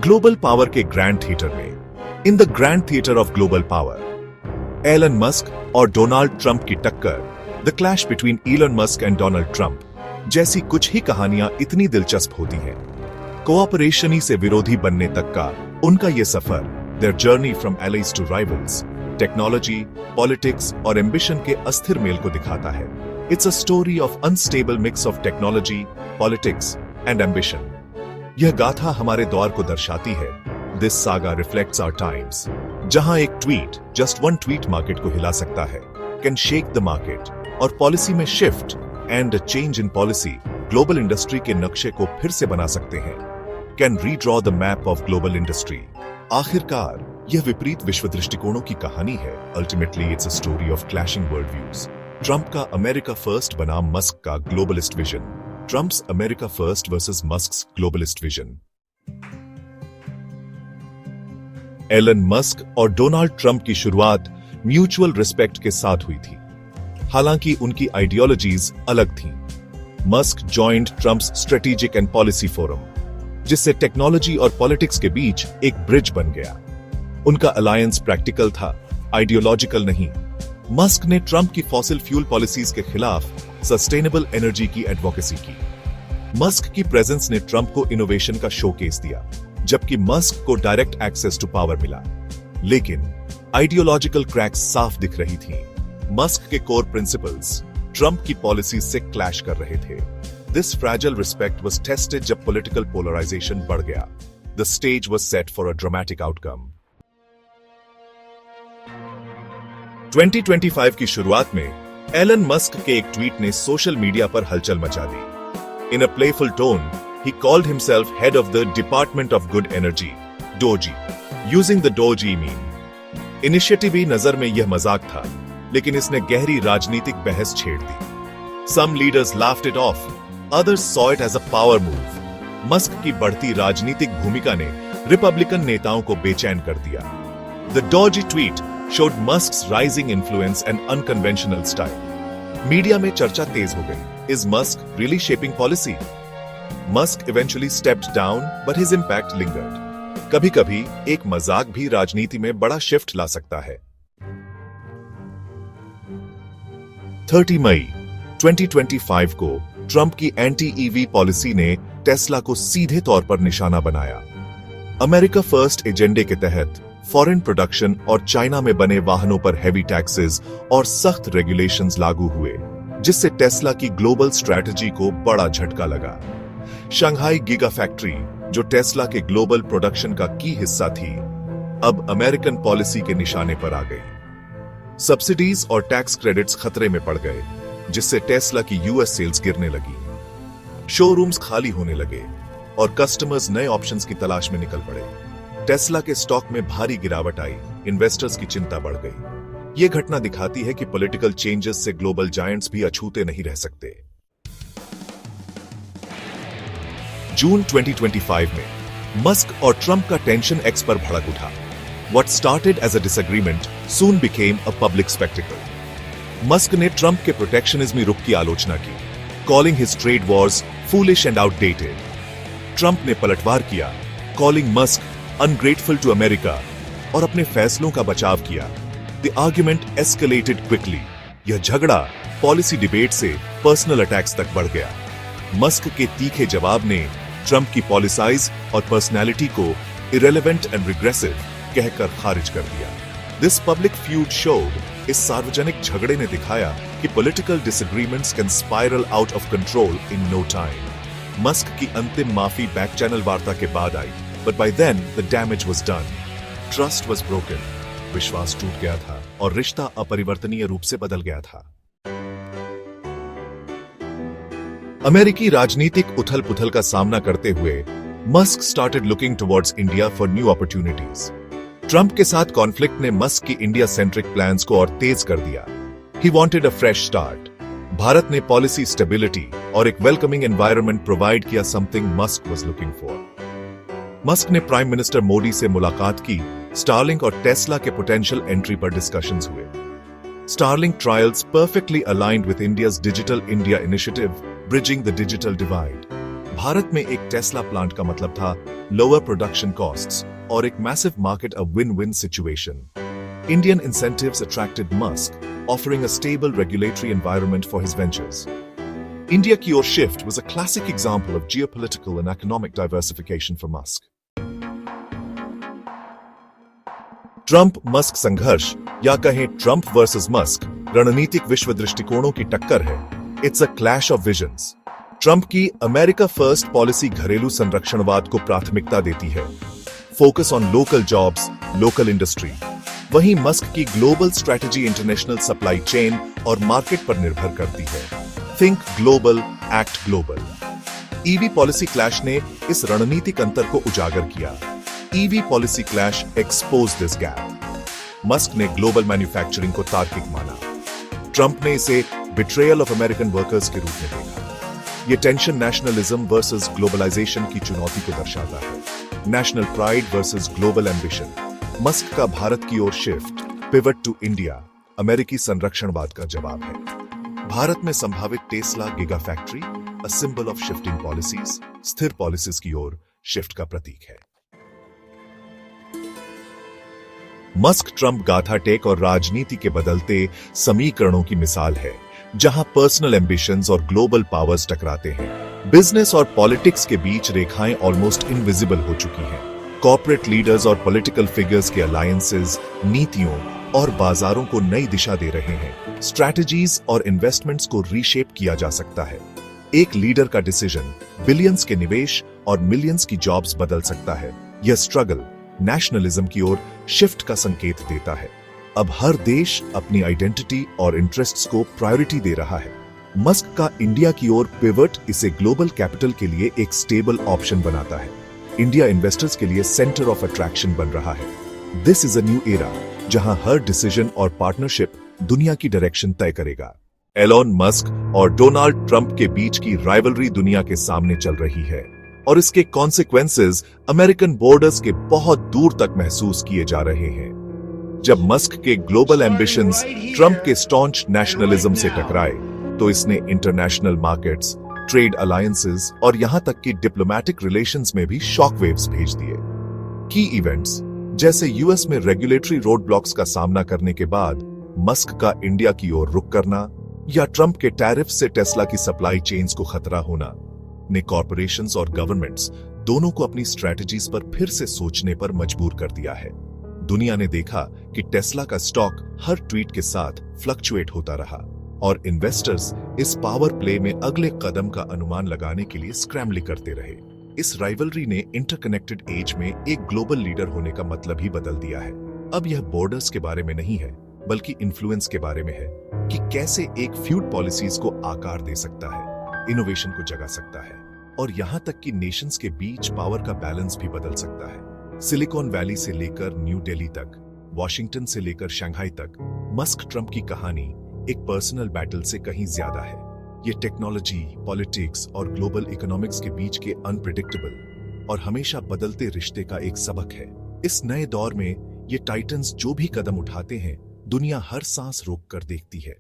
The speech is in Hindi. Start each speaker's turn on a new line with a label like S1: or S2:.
S1: ग्लोबल पावर के ग्रैंड थिएटर में, in the grand theatre of global power, Elon Musk और डोनाल्ड ट्रंप की टक्कर, the clash between Elon Musk and Donald Trump जैसी कुछ ही कहानियां इतनी दिलचस्प होती हैं। कोऑपरेशन ही से विरोधी बनने तक का उनका ये सफर, their journey from allies to rivals, technology, politics और एम्बिशन के अस्थिर मेल को दिखाता है। It's a story of unstable mix of technology, politics and ambition. यह गाथा हमारे दौर को दर्शाती है। This saga reflects our times, जहां एक tweet, just one tweet market को हिला सकता है, कैन शेक द मार्केट, और पॉलिसी में shift and a change in policy global industry के नक्शे को फिर से बना सकते हैं, can redraw the map of global industry. आखिरकार यह विपरीत विश्व दृष्टिकोणों की कहानी है। Ultimately it's a story of clashing world views. Trump का अमेरिका फर्स्ट बनाम मस्क का globalist vision. Trump's America first versus Musk's globalist vision. Elon Musk और डोनाल्ड ट्रंप की शुरुआत म्यूचुअल रिस्पेक्ट के साथ हुई थी, हालांकि उनकी आइडियोलॉजीज अलग थीं। Musk joined Trump's strategic and policy forum, जिससे टेक्नोलॉजी और पॉलिटिक्स के बीच एक ब्रिज बन गया। उनका अलायंस प्रैक्टिकल था, आइडियोलॉजिकल नहीं। मस्क ने ट्रंप की फॉसिल फ्यूल पॉलिसीज के खिलाफ सस्टेनेबल एनर्जी की एडवोकेसी की। मस्क की प्रेजेंस ने ट्रंप को इनोवेशन का शोकेस दिया, जबकि मस्क को डायरेक्ट एक्सेस टू पावर मिला। लेकिन आइडियोलॉजिकल क्रैक्स साफ दिख रही थी। मस्क के कोर प्रिंसिपल्स ट्रंप की पॉलिसीज से क्लैश कर रहे थे। This fragile respect was tested जब पॉलिटिकल पोलराइजेशन बढ़ गया। The stage was set for a dramatic outcome. 2025 की शुरुआत में एलन मस्क के एक ट्वीट ने सोशल मीडिया पर हलचल मचा दी। In a playful tone, he called himself head of the Department of Good Energy, DOGE, using the DOGE meme. Initiative ही नजर में यह मजाक था, लेकिन इसने गहरी राजनीतिक बहस छेड़ दी। Some leaders laughed it off, others saw it as a power move. Musk की बढ़ती राजनीतिक भूमिका ने रिपब्लिकन नेताओं को बेचैन कर दिया। The DOGE tweet showed Musk's rising influence and unconventional style. Media में चर्चा तेज हो गई। Is Musk really shaping policy? Musk eventually stepped down, but his impact lingered. कभी-कभी एक मजाक भी राजनीति में बड़ा शिफ्ट ला सकता है। 30 मई 2025 को ट्रंप की एंटी ईवी पॉलिसी ने टेस्ला को सीधे तौर पर निशाना बनाया। अमेरिका फर्स्ट एजेंडे के तहत फॉरेन प्रोडक्शन और चाइना में बने वाहनों पर हेवी टैक्सेस और सख्त रेगुलेशंस लागू हुए, जिससे टेस्ला की ग्लोबल स्ट्रैटेजी को बड़ा झटका लगा। शंघाई गीगा फैक्ट्री, जो टेस्ला के ग्लोबल प्रोडक्शन का की हिस्सा थी, अब अमेरिकन पॉलिसी के निशाने पर आ गई। सब्सिडीज और टैक्स क्रेडिट्स खतरे में पड़ गए, जिससे टेस्ला की यूएस सेल्स गिरने लगी। शोरूम्स खाली होने लगे और कस्टमर्स नए ऑप्शंस की तलाश में निकल पड़े। टेस्ला के स्टॉक में भारी गिरावट आई, इन्वेस्टर्स की चिंता बढ़ गई। यह घटना दिखाती है कि पॉलिटिकल चेंजेस से ग्लोबल जायंट्स भी अछूते नहीं रह सकते। जून 2025 में मस्क और ट्रंप का टेंशन एक्स पर भड़क उठा। What started as a disagreement soon became a public spectacle. Musk ने ट्रंप के प्रोटेक्शनिज्म रुख की आलोचना की, calling his trade wars foolish and outdated. Trump ने पलटवार किया, calling Musk ungrateful to America, और अपने फैसलों का बचाव किया। The argument escalated quickly. यह झगड़ा पॉलिसी डिबेट से पर्सनल अटैक्स तक बढ़ गया। मस्क के तीखे जवाब ने ट्रंप की पॉलिसाइज और पर्सनैलिटी को irrelevant and regressive कहकर खारिज कर दिया। This public feud showed, इस सार्वजनिक झगड़े ने दिखाया कि political disagreements can spiral out of control in no time. Musk की अंतिम माफी बैक चैनल वार्ता के बाद आई, but by then the damage was done. Trust was broken. विश्वास टूट गया था और रिश्ता अपरिवर्तनीय रूप से बदल गया था। अमेरिकी राजनीतिक उथल पुथल का सामना करते हुए Musk started looking towards India for new opportunities. Trump के साथ कॉन्फ्लिक्ट ने मस्क की इंडिया सेंट्रिक प्लान्स को और तेज कर दिया। He wanted a fresh start. Bharat ने पॉलिसी स्टेबिलिटी और एक वेलकमिंग एनवायरनमेंट प्रोवाइड किया, something Musk was looking for. Musk ने प्राइम मिनिस्टर मोदी से मुलाकात की। स्टारलिंक और टेस्ला के पोटेंशियल एंट्री पर डिस्कशंस हुए। Starlink trials perfectly aligned with India's Digital India initiative, bridging the digital divide. Bharat में एक टेस्ला प्लांट का मतलब था लोअर प्रोडक्शन कॉस्ट्स और एक massive market, a win win situation. Indian incentives attracted Musk, offering a stable regulatory environment for his ventures. India की ओर shift was a classic example of geopolitical and economic diversification for Musk. Trump-Musk संघर्ष या कहें ट्रंप वर्सेस मस्क रणनीतिक विश्व दृष्टिकोणों की टक्कर है. It's a clash of visions. Trump की अमेरिका फर्स्ट पॉलिसी घरेलू संरक्षणवाद को प्राथमिकता देती है. Focus on local jobs, local industry. वहीं मस्क की global strategy international supply chain और मार्केट पर निर्भर करती है. Think global, act global. EV policy clash ने इस रणनीतिक अंतर को उजागर किया. EV policy clash expose this gap. Musk ने ग्लोबल मैन्युफैक्चरिंग को तार्किक माना. ट्रंप ने इसे बिट्रेयल ऑफ अमेरिकन वर्कर्स के रूप में देखा. ये टेंशन नेशनलिज्म वर्सेस ग्लोबलाइजेशन की चुनौती को दर्शाता है. National pride versus global ambition. Musk का भारत की ओर शिफ्ट, पिवट टू इंडिया, अमेरिकी संरक्षणवाद का जवाब है. भारत में संभावित Tesla giga factory, a symbol of shifting policies, स्थिर पॉलिसीज की ओर शिफ्ट का प्रतीक है. मस्क ट्रंप गाथा टेक और राजनीति के बदलते समीकरणों की मिसाल है, जहां पर्सनल एम्बिशंस और ग्लोबल पावर्स टकराते हैं. बिजनेस और पॉलिटिक्स के बीच रेखाएं ऑलमोस्ट इनविजिबल हो चुकी हैं. कॉर्पोरेट लीडर्स और पॉलिटिकल फिगर्स के अलायंसेस नीतियों और बाजारों को नई दिशा दे रहे हैं. स्ट्रैटेजीज और इन्वेस्टमेंट्स को रीशेप किया जा सकता है. एक लीडर का डिसीजन बिलियंस के निवेश और मिलियंस की जॉब्स बदल सकता है. यह स्ट्रगल नेशनलिज्म की ओर शिफ्ट का संकेत देता है. अब हर देश अपनी आइडेंटिटी और इंटरेस्ट्स को प्रायोरिटी दे रहा है. मस्क का इंडिया की ओर पिवट इसे ग्लोबल कैपिटल के लिए एक स्टेबल ऑप्शन बनाता है. इंडिया इन्वेस्टर्स के लिए सेंटर ऑफ अट्रैक्शन बन रहा है. This is a new era जहां हर डिसीजन और पार्टनरशिप दुनिया की डायरेक्शन तय करेगा. एलोन मस्क और डोनाल्ड ट्रंप के बीच की राइवलरी दुनिया के सामने चल रही है और इसके कॉन्सिक्वेंसेस अमेरिकन बॉर्डर्स के बहुत दूर तक महसूस किए जा रहे हैं. जब मस्क के ग्लोबल एम्बिशंस ट्रंप के स्टॉन्च नेशनलिज्म से टकराए, तो इसने इंटरनेशनल मार्केट्स, ट्रेड अलायंसेस और यहां तक कि डिप्लोमैटिक रिलेशंस में भी शॉक वेव्स भेज दिए. की इवेंट्स जैसे यूएस में रेगुलेटरी रोड ब्लॉक्स का सामना करने के बाद मस्क का इंडिया की ओर रुख करना या ट्रंप के टैरिफ से टेस्ला की सप्लाई चेन्स को खतरा होना ने कॉर्पोरेशंस और गवर्नमेंट्स दोनों को अपनी स्ट्रैटेजीज पर फिर से सोचने पर मजबूर कर दिया है. दुनिया ने देखा कि टेस्ला का स्टॉक हर ट्वीट के साथ फ्लक्चुएट होता रहा और इन्वेस्टर्स इस पावर प्ले में अगले कदम का अनुमान लगाने के लिए स्क्रैम्बलिंग करते रहे. इस राइवलरी ने इंटरकनेक्टेड एज में एक ग्लोबल लीडर होने का मतलब ही बदल दिया है. अब यह बॉर्डर्स के बारे में नहीं है, बल्कि इन्फ्लुएंस के बारे में है कि कैसे एक फ्यूड पॉलिसीज को आकार दे सकता है, इनोवेशन को जगा सकता है और यहां तक कि नेशंस के बीच पावर का बैलेंस भी बदल सकता है. सिलिकॉन वैली से लेकर न्यू दिल्ली तक, वॉशिंगटन से लेकर शंघाई तक, मस्क ट्रंप की कहानी एक पर्सनल बैटल से कहीं ज्यादा है. ये टेक्नोलॉजी, पॉलिटिक्स और ग्लोबल इकोनॉमिक्स के बीच के अनप्रिडिक्टेबल और हमेशा बदलते रिश्ते का एक सबक है. इस नए दौर में ये टाइटन्स जो भी कदम उठाते हैं, दुनिया हर सांस रोक कर देखती है.